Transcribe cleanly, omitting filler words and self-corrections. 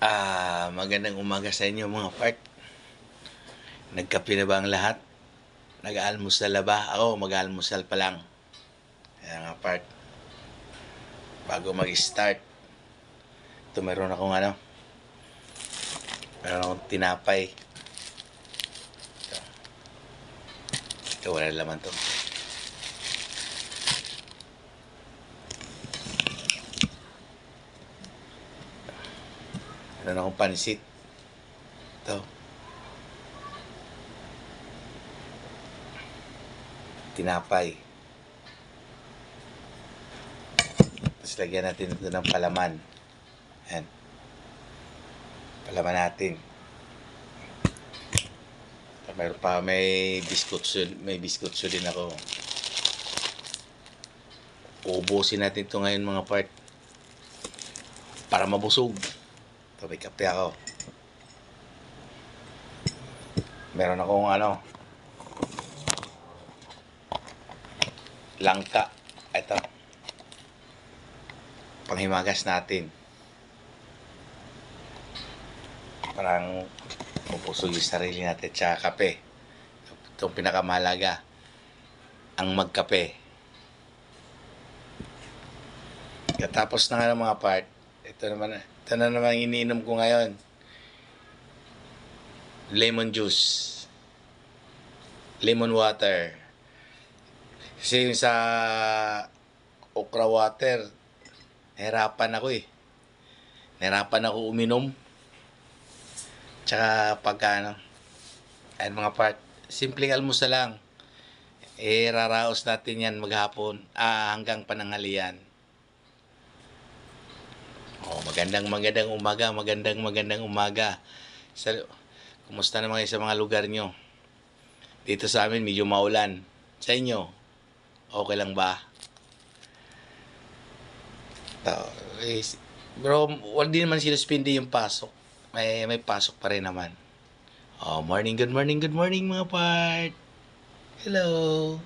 Magandang umaga sa inyo mga part. Nagkape na ba ang lahat? Nag-aalmusal na ba? Ako, mag-aalmusal pa lang. Kaya nga part, bago mag-start, ito meron akong tinapay. Ito wala laman to. Meron akong pansit. Ito. Tinapay. Tapos lagyan natin ito ng palaman. Ayan. Palaman natin. Meron pa, may biskutso din ako. Uubusin natin ito ngayon mga part. Para mabusog. Ito, may kape ako. Meron akong langka. Ito. Panghimagas natin. Parang mapusog yung sarili natin. Tsaka kape. Itong pinakamahalaga. Ang magkape. Tapos na nga ng mga part. Ito na naman iniinom ko ngayon. Lemon juice. Lemon water. Kasi yung sa okra water, nahirapan ako Nahirapan ako uminom. Tsaka pagka ayun mga part, simpleng almusal lang. Raraos natin yan maghapon, hanggang pananghalian. Magandang umaga. Kumusta naman kayo sa mga lugar nyo? Dito sa amin medyo maulan. Sa inyo, okay lang ba? Bro, wala din naman sinuspindi yung pasok. May pasok pa rin naman. Good morning mga part. Hello.